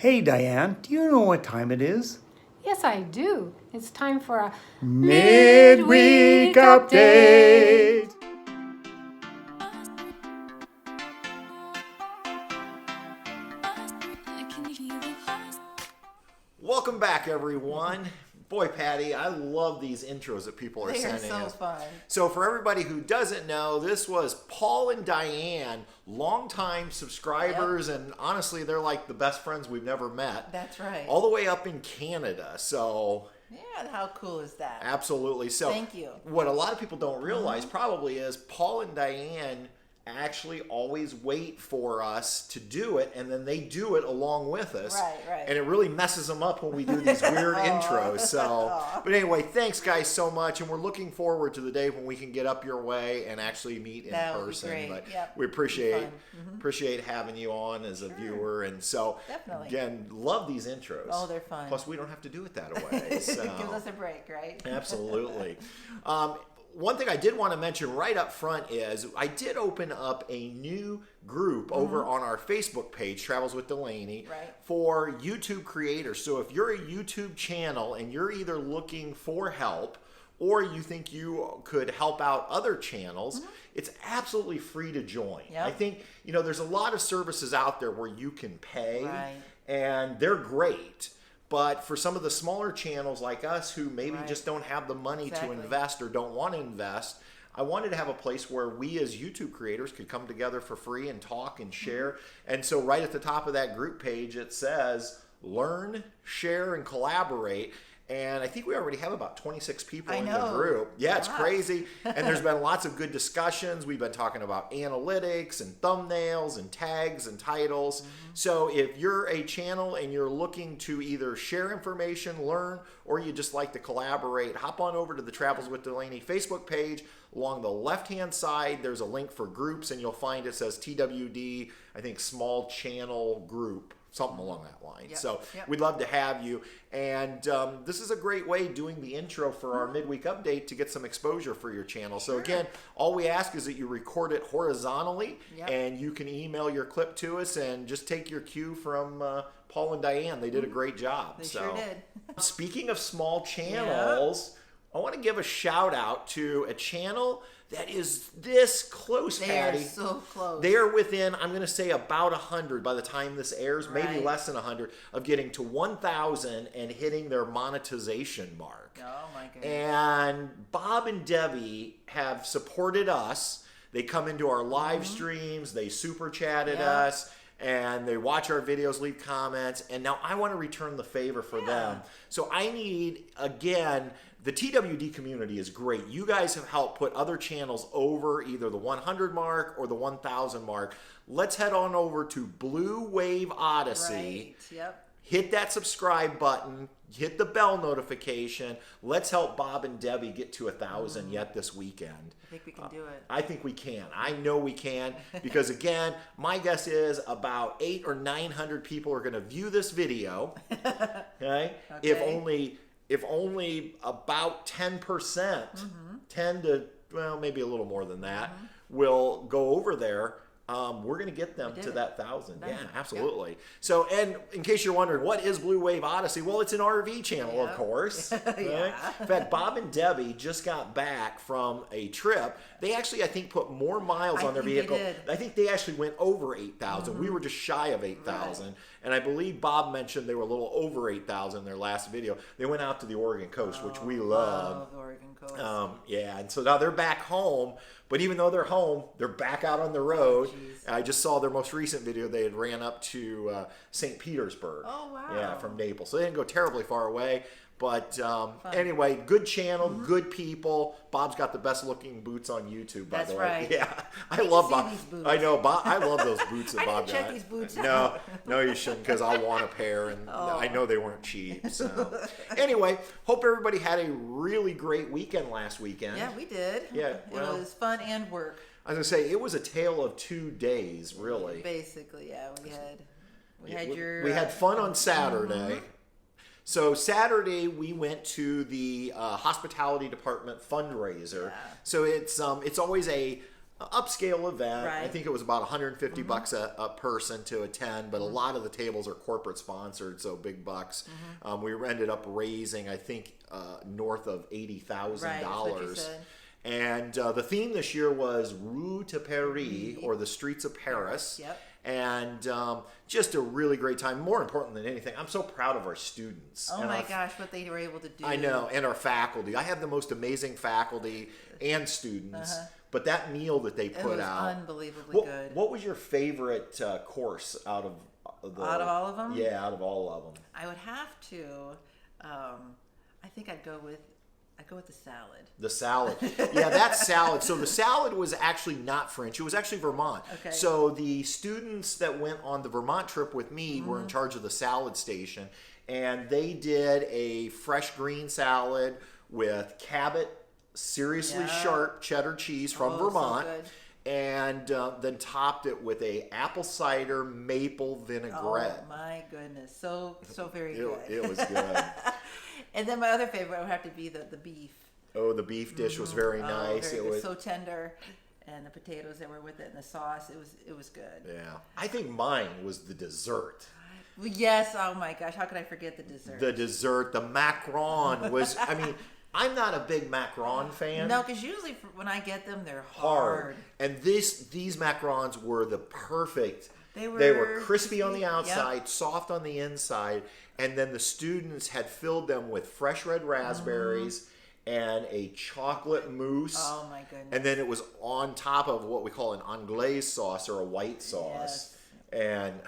Hey Diane, do you know what time it is? Yes, I do. It's time for a Midweek Update! Welcome back, everyone. Boy, Patty, I love these intros that people are sending us. They are so fun. So for everybody who doesn't know, this was Paul and Diane, longtime subscribers, and honestly, they're like the best friends we've never met. That's right. All the way up in Canada, so... Yeah, how cool is that? Absolutely. So Thank you. What a lot of people don't realize probably is Paul and Diane actually always wait for us to do it, and then they do it along with us. Right. And it really messes them up when we do these weird intros. So, but anyway, thanks guys so much, and we're looking forward to the day when we can get up your way and actually meet in That would be person. great. But Yep. we appreciate having you on as a viewer, and so Definitely. again, love these intros. Oh, they're fun. Plus, we don't have to do it that way. So. It gives us a break, right? Absolutely. One thing I did want to mention right up front is I did open up a new group over on our Facebook page, Travels with Delaney, for YouTube creators. So if you're a YouTube channel and you're either looking for help or you think you could help out other channels, it's absolutely free to join. Yep. I think, there's a lot of services out there where you can pay, Right. and they're great. But for some of the smaller channels like us who maybe Right. just don't have the money Exactly. to invest or don't want to invest, I wanted to have a place where we as YouTube creators could come together for free and talk and share. And so right at the top of that group page, it says, learn, share, and collaborate. And I think we already have about 26 people in the group. Yeah, it's crazy. And there's been lots of good discussions. We've been talking about analytics and thumbnails and tags and titles. So if you're a channel and you're looking to either share information, learn, or you just like to collaborate, hop on over to the Travels with Delaney Facebook page. Along the left-hand side, there's a link for groups, and you'll find it says TWD, I think, small channel group. Something along that line. Yep. So Yep. we'd love to have you. And this is a great way doing the intro for our midweek update to get some exposure for your channel. So again, all we ask is that you record it horizontally, and you can email your clip to us and just take your cue from Paul and Diane. They did a great job. They sure did. Speaking of small channels, I want to give a shout out to a channel that is this close, Patty. They are so close. They are within, I'm going to say, about 100 by the time this airs, maybe Right. less than 100, of getting to 1,000 and hitting their monetization mark. Oh my goodness. And Bob and Debbie have supported us. They come into our live streams, they super chatted us, and they watch our videos, leave comments, and now I want to return the favor for them. So I need, again, the TWD community is great. You guys have helped put other channels over either the 100 mark or the 1,000 mark. Let's head on over to BluWave Odyssey. Right. Yep. Hit that subscribe button. Hit the bell notification. Let's help Bob and Debbie get to 1,000 yet this weekend. I think we can do it. I think we can. I know we can because again, my guess is about 800 or 900 people are going to view this video. Okay? If only about 10%, 10 to maybe a little more than that, will go over there. We're going to get them to that 1,000. Yeah, absolutely. So, and in case you're wondering, what is BluWave Odyssey? Well, it's an RV channel, of course. Right? In fact, Bob and Debbie just got back from a trip. They actually, I think, put more miles on their vehicle. I think they actually went over 8,000. We were just shy of 8,000. Right. And I believe Bob mentioned they were a little over 8,000 in their last video. They went out to the Oregon coast, which we love. The Oregon coast. Yeah, and so now they're back home. But even though they're home, they're back out on the road. I just saw their most recent video. They had ran up to St. Petersburg. Oh, wow. Yeah, from Naples. So they didn't go terribly far away. But anyway, good channel, good people. Bob's got the best looking boots on YouTube, by the way. Right. Yeah, I love Bob. These boots. I know, Bob. I love those boots that Bob got. check these boots No, no, you shouldn't, because I want a pair, and I know they weren't cheap. So anyway, hope everybody had a really great weekend last weekend. Yeah, we did. Yeah, well, it was fun and work. I was gonna say it was a tale of 2 days, really. Basically, yeah. We had fun on Saturday. So Saturday we went to the hospitality department fundraiser. So it's always a upscale event. I Right. think it was about 150 bucks a person to attend, but a lot of the tables are corporate sponsored, so big bucks. We ended up raising, I think, north of $80,000. Right, that's what you said. And the theme this year was Rue to Paris, or the Streets of Paris. Yep. And just a really great time. More important than anything, I'm so proud of our students. Oh and my our gosh, what they were able to do. I know, and our faculty. I have the most amazing faculty and students. But that meal that they It put was out, unbelievably good. What was your favorite course out of Out of all of them? Yeah, out of all of them. I would have to. I think I'd go with the salad. The salad. Yeah, that salad. So the salad was actually not French. It was actually Vermont. Okay. So the students that went on the Vermont trip with me were in charge of the salad station. And they did a fresh green salad with Cabot, seriously sharp cheddar cheese from Vermont. So good. And then topped it with a apple cider maple vinaigrette. Oh my goodness, so very It, good. it was good. And then my other favorite would have to be the beef. Oh, the beef dish was very nice. Very It good. was So tender, and the potatoes that were with it, and the sauce. It was good. yeah. I think mine was the dessert. Well, yes. Oh my gosh, how could I forget the dessert? The dessert, the macaron was. I mean, I'm not a big macaron fan. No, because usually when I get them, they're Hard. hard. And these macarons were the perfect. They were crispy on the crispy, outside, yep. soft on the inside, and then the students had filled them with fresh red raspberries and a chocolate mousse. Oh my goodness. And then it was on top of what we call an anglaise sauce or a white sauce. Yes. And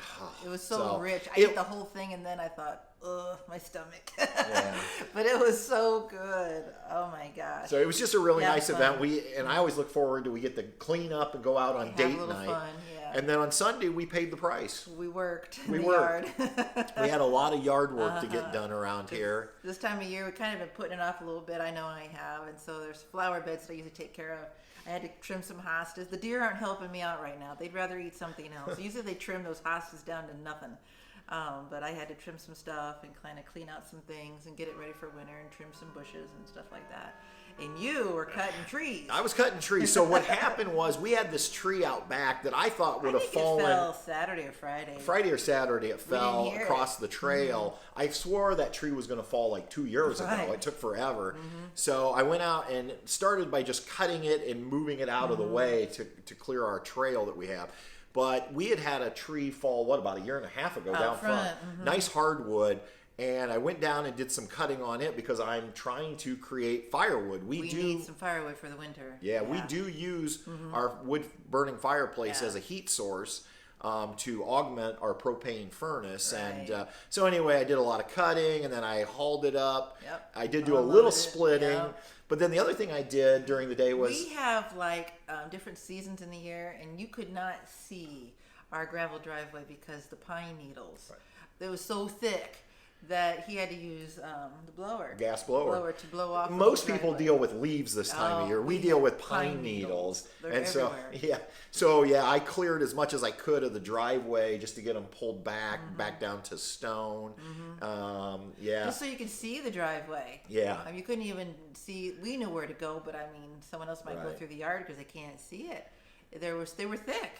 It was so rich. I it- ate the whole thing, and then I thought, ugh, my stomach. Yeah. But it was so good. Oh my gosh. So it was just a really Yeah, nice fun. event. I always look forward to we get to clean up and go out on Have date a little night. fun, yeah. And then on Sunday we paid the price. We worked in We the worked. yard. We had a lot of yard work to get done around here. This time of year, we kind of been putting it off a little bit. I know I have. And so there's flower beds that I usually take care of. I had to trim some hostas. The deer aren't helping me out right now. They'd rather eat something else. Usually they trim those hostas down to nothing. But I had to trim some stuff and kind of clean out some things and get it ready for winter and trim some bushes and stuff like that. And you were cutting trees. I was cutting trees. So what happened was we had this tree out back that I thought would I have think fallen. it fell Saturday or Friday. Friday or Saturday, it fell didn't hear across it. the trail. I swore that tree was going to fall like 2 years ago. Right. It took forever. So I went out and started by just cutting it and moving it out of the way to clear our trail that we have. But we had a tree fall, about a year and a half ago down front. Nice hardwood. And I went down and did some cutting on it because I'm trying to create firewood. We need some firewood for the winter. Yeah, we do use our wood burning fireplace Yeah. as a heat source to augment our propane furnace. Right. And so anyway, I did a lot of cutting and then I hauled it up. Yep. I did do a Unloaded little it, splitting. yep. But then the other thing I did during the day was We have like different seasons in the year, and you could not see our gravel driveway because the pine needles. It was so thick that he had to use the blower. gas blower. To blow off. Most the people driveway. deal with leaves this time of Oh, year. We we deal have with pine pine needles. needles. They're And everywhere. so I cleared as much as I could of the driveway just to get them pulled back down to stone. Yeah. Just so you could see the driveway. Yeah. You couldn't even see. We knew where to go, but I mean, someone else might go Right. through the yard because they can't see it. They were thick.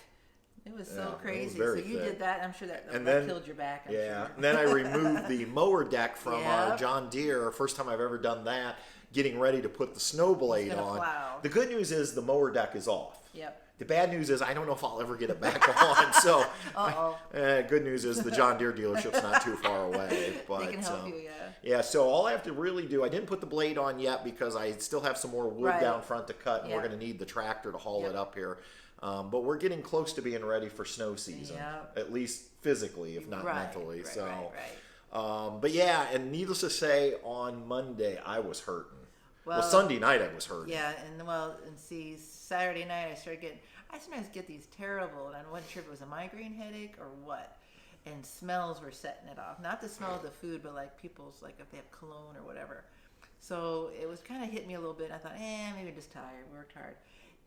It was Yeah, so it was crazy. very So you thick. did that. I'm sure that And that then- killed your back. I'm Yeah, sure. and then I removed the mower deck from our Yep. John Deere. First time I've ever done that. Getting ready to put the snow blade gonna on. plow. The good news is the mower deck is off. Yep. The bad news is I don't know if I'll ever get it back on. So, Uh-oh. good news is the John Deere dealership's not too far away. But They can help you, yeah. yeah. So all I have to really do, I didn't put the blade on yet because I still have some more wood Right. down front to cut, and we're Yeah. going to need the tractor to haul Yep. it up here. But we're getting close to being ready for snow season, Yep. at least physically, if not Right, mentally. right, So. right. But yeah, and needless to say, on Monday I was hurting. Well, Well, Sunday night I was hurting. Yeah, and see, Saturday night I sometimes get these terrible, and I wasn't sure if it was a migraine headache or what. And smells were setting it off. Not the smell of the food, but like people's, like if they have cologne or whatever. So it was kind of hit me a little bit. I thought, maybe I'm just tired, worked hard.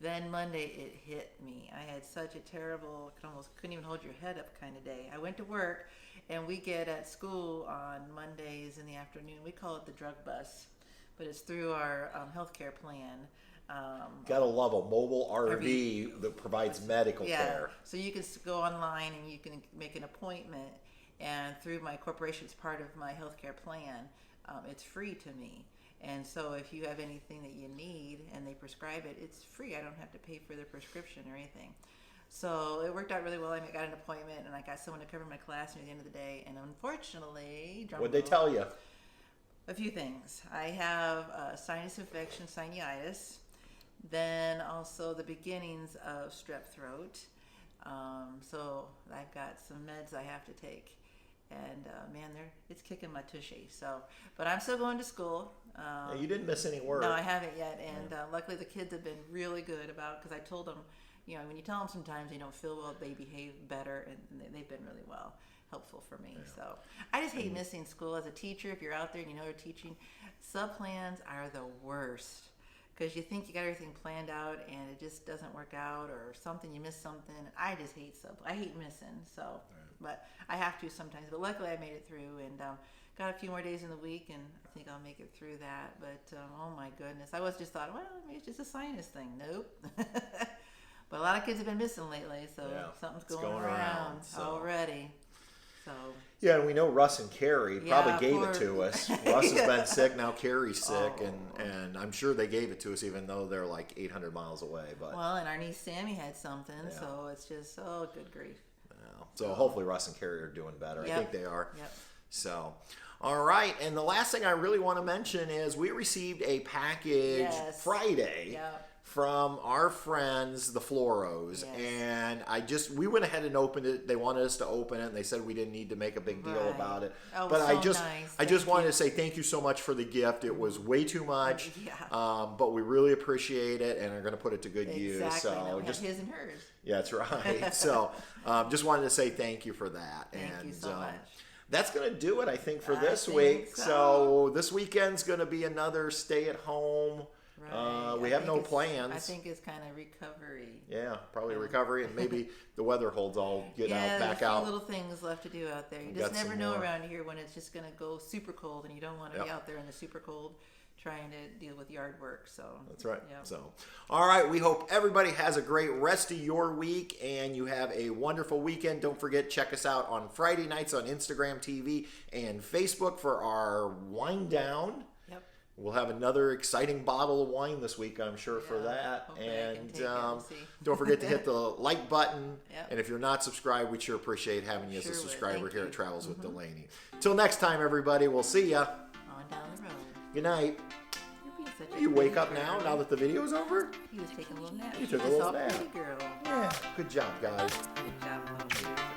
Then Monday it hit me. I had such a terrible, couldn't even hold your head up kind of day. I went to work, and we get at school on Mondays in the afternoon. We call it the drug bus, but it's through our healthcare plan. Gotta love a mobile RV that provides medical care. So you can go online and you can make an appointment, and through my corporation, it's part of my healthcare plan. It's free to me. And so if you have anything that you need and they prescribe it, it's free. I don't have to pay for the prescription or anything. So it worked out really well. I got an appointment and I got someone to cover my class near the end of the day. And unfortunately, What'd they tell you? a few things. I have sinus infection, sinusitis, then also the beginnings of strep throat. So I've got some meds I have to take. And man, it's kicking my tushy. So, but I'm still going to school. You didn't miss any work. No, I haven't yet. And luckily, the kids have been really good about, because I told them, you know, when you tell them sometimes they don't feel well, they behave better, and they've been really helpful for me. So I just hate missing school as a teacher. If you're out there and you know you're teaching, sub plans are the worst. Because you think you got everything planned out and it just doesn't work out, or something, you miss something. I just hate I hate missing. So, but I have to sometimes. But luckily I made it through, and got a few more days in the week, and I think I'll make it through that. But oh my goodness, I just thought, well, maybe it's just a sinus thing. Nope. But a lot of kids have been missing lately, so something's going around already. So. Yeah, and we know Russ and Carrie probably gave it to us. Russ has been sick, now Carrie's sick, and I'm sure they gave it to us even though they're like 800 miles away. But well, and our niece Sammy had something, so it's just, good grief. Yeah. So hopefully Russ and Carrie are doing better. Yep. I think they are. Yep. So, all right, and the last thing I really want to mention is we received a package Friday. From our friends, the Floros, and we went ahead and opened it. They wanted us to open it, and they said we didn't need to make a big deal about it. Oh, but so I just wanted to say thank you so much for the gift. It was way too much, but we really appreciate it, and are going to put it to good use. So just his and hers. Yeah, that's right. So just wanted to say thank you for that. Thank you so much. That's going to do it, I think, for this week. So this weekend's going to be another stay-at-home. Right. We have no plans. I think it's kind of recovery. Yeah, probably recovery, and maybe the weather holds. I'll get back out. Little things left to do out there. You just never know around here when it's just going to go super cold, and you don't want to be out there in the super cold trying to deal with yard work. So that's right. Yep. So, all right. We hope everybody has a great rest of your week, and you have a wonderful weekend. Don't forget, check us out on Friday nights on Instagram TV and Facebook for our Wine Down. We'll have another exciting bottle of wine this week, I'm sure, for that. And don't forget to hit the like button. And if you're not subscribed, we'd sure appreciate having you as a subscriber here at Travels with Delaney. Till next time, everybody, we'll see ya. On down the road. Good night. You wake up now that the video's over? He was taking a little nap. You took a little nap. Pretty girl. Yeah, good job, guys. Good job, little girl.